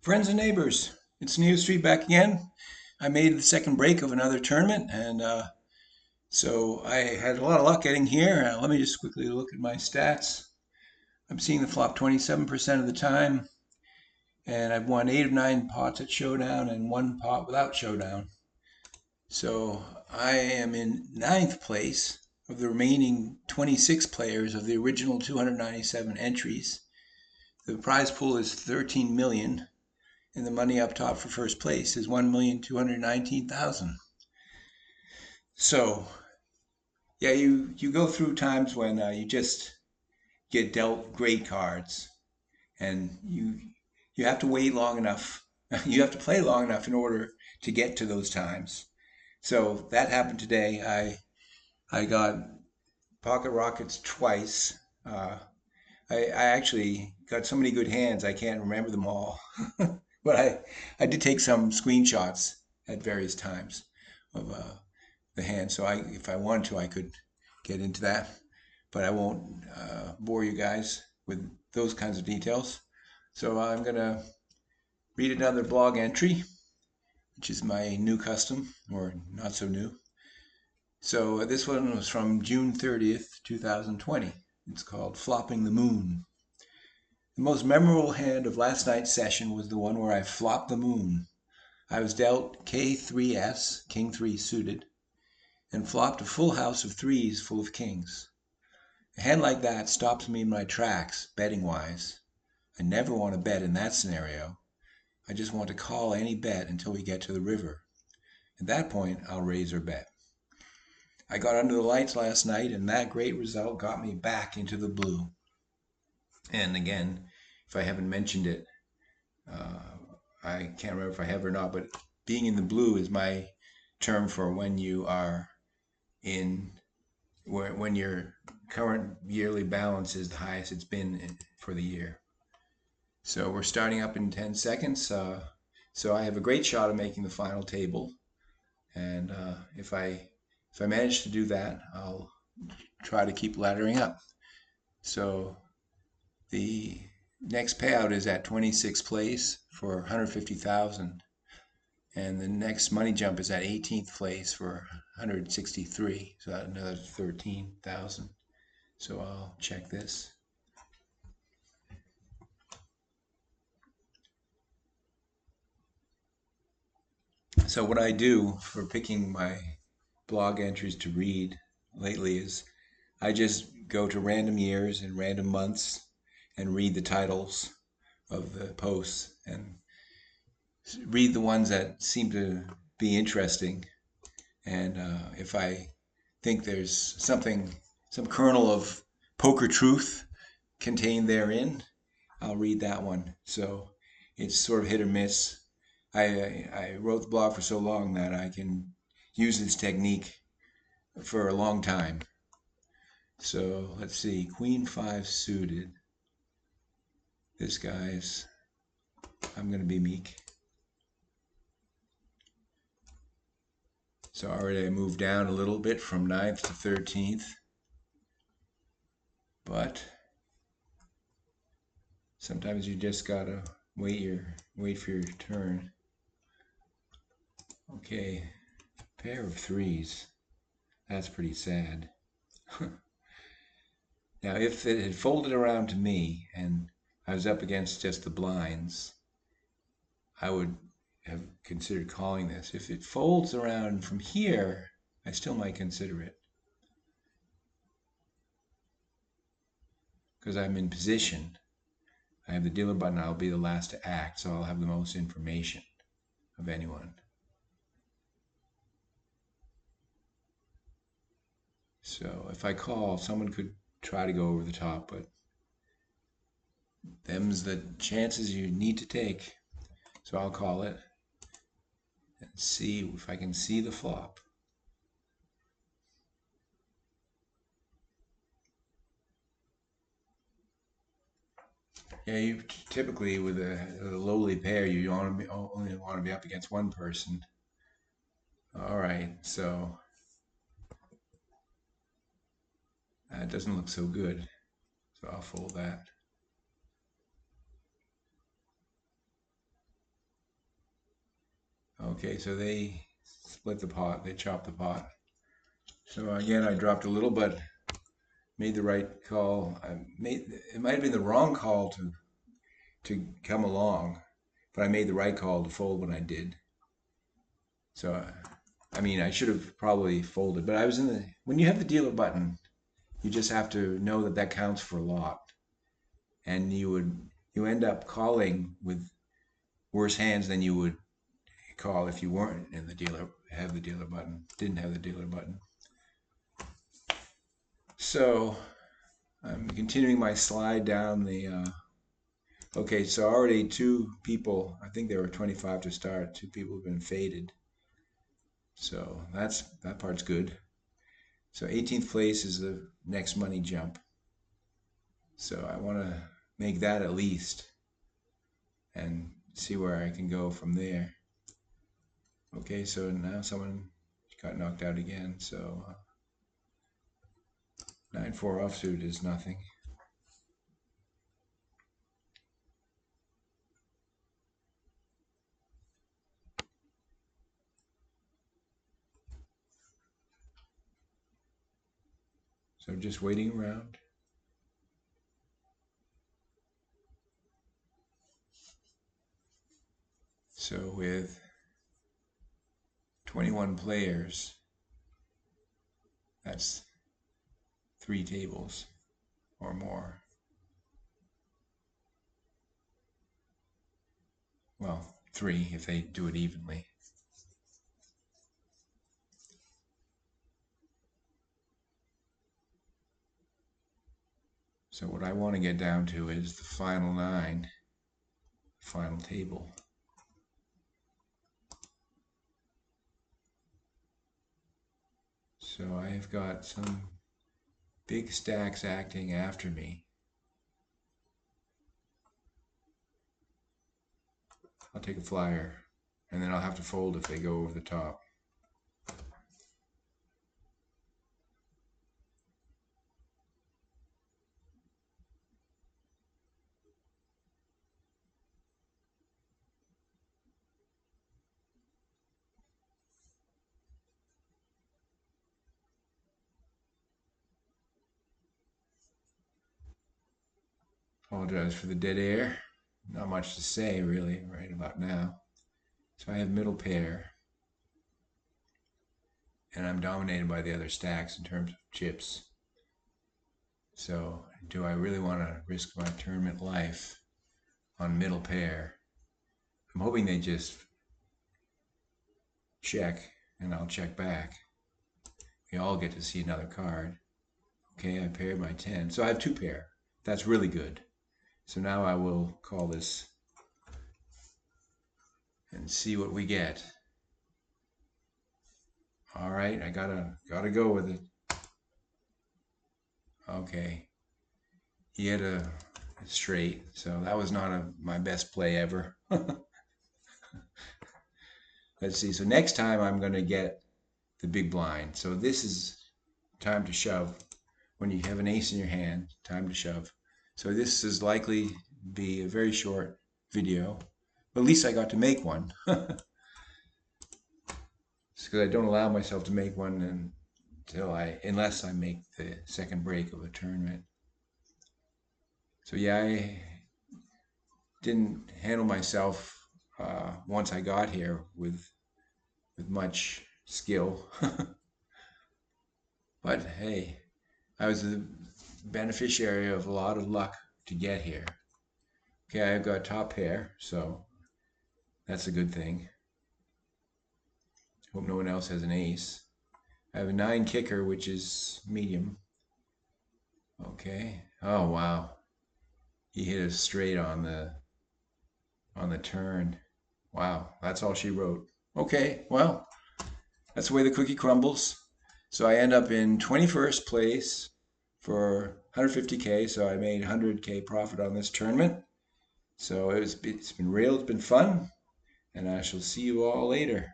Friends and neighbors, it's Neil Street back again. I made the second break of another tournament, and so I had a lot of luck getting here. Let me just quickly look at my stats. I'm seeing the flop 27% of the time, and I've won 8 of 9 pots at Showdown and 1 pot without Showdown. So I am in 9th place of the remaining 26 players of the original 297 entries. The prize pool is 13 million. And the money up top for first place is 1,219,000. So, yeah, you go through times when you just get dealt great cards, and you have to wait long enough. You have to play long enough in order to get to those times. So that happened today. I got pocket rockets twice. I actually got so many good hands I can't remember them all. But I did take some screenshots at various times of the hand. So if I wanted to, I could get into that. But I won't bore you guys with those kinds of details. So I'm going to read another blog entry, which is my new custom, or not so new. So this one was from June 30th, 2020. It's called Flopping the Moon. The most memorable hand of last night's session was the one where I flopped the moon. I was dealt K3S, King 3 suited, and flopped a full house of threes full of kings. A hand like that stops me in my tracks, betting-wise. I never want to bet in that scenario. I just want to call any bet until we get to the river. At that point, I'll raise or bet. I got under the lights last night, and that great result got me back into the blue. And again, if I haven't mentioned it, I can't remember if I have or not, but being in the blue is my term for when you are when your current yearly balance is the highest it's been for the year. So we're starting up in 10 seconds. So I have a great shot of making the final table. And if I manage to do that, I'll try to keep laddering up. So the next payout is at 26th place for 150,000, and the next money jump is at 18th place for 163, so that's another 13,000. So I'll check this. So what I do for picking my blog entries to read lately is I just go to random years and random months and read the titles of the posts and read the ones that seem to be interesting. And if I think there's some kernel of poker truth contained therein, I'll read that one. So it's sort of hit or miss. I wrote the blog for so long that I can use this technique for a long time. So let's see, Queen 5 suited. This guy's, I'm going to be meek. So already I moved down a little bit from 9th to 13th. But sometimes you just gotta wait for your turn. Okay, pair of threes. That's pretty sad. Now, if it had folded around to me and I was up against just the blinds, I would have considered calling this. If it folds around from here, I still might consider it, because I'm in position. I have the dealer button. I'll be the last to act, so I'll have the most information of anyone. So if I call, someone could try to go over the top, but them's the chances you need to take. So I'll call it and see if I can see the flop. Yeah, you typically with a lowly pair, you only want to be up against one person. All right, so that doesn't look so good. So I'll fold that. Okay, so they split the pot, they chopped the pot. So again, I dropped a little, but made the right call. It might have been the wrong call to come along, but I made the right call to fold when I did. So, I mean, I should have probably folded, but I was when you have the dealer button, you just have to know that that counts for a lot. And you end up calling with worse hands than you would call if you weren't in the dealer, didn't have the dealer button. So I'm continuing my slide down the, okay, so already two people, I think there were 25 to start, two people have been faded. So that part's good. So 18th place is the next money jump. So I want to make that at least and see where I can go from there. Okay, so now someone got knocked out again. So 9-4 offsuit is nothing. So just waiting around. So with 21 players, that's 3 tables or more. Well, 3 if they do it evenly. So what I want to get down to is the final 9, final table. So I've got some big stacks acting after me. I'll take a flyer, and then I'll have to fold if they go over the top. Apologize for the dead air. Not much to say really right about now. So I have middle pair, and I'm dominated by the other stacks in terms of chips. So do I really want to risk my tournament life on middle pair? I'm hoping they just check and I'll check back. We all get to see another card. Okay, I paired my 10. So I have 2 pair. That's really good. So now I will call this and see what we get. All right, I gotta go with it. Okay, he had a straight, so that was not my best play ever. Let's see. So next time I'm gonna get the big blind. So this is time to shove. When you have an ace in your hand, time to shove. So this is likely to be a very short video, but at least I got to make one. It's because I don't allow myself to make one unless I make the second break of a tournament. So yeah, I didn't handle myself once I got here with much skill. But hey, I was the beneficiary of a lot of luck to get here. Okay, I've got top pair, so that's a good thing. Hope no one else has an ace. I have a 9 kicker, which is medium. Okay. Oh wow. He hit us straight on the turn. Wow, that's all she wrote. Okay, well, that's the way the cookie crumbles. So I end up in 21st place for 150K. So I made 100K profit on this tournament. So it's been real, it's been fun, and I shall see you all later.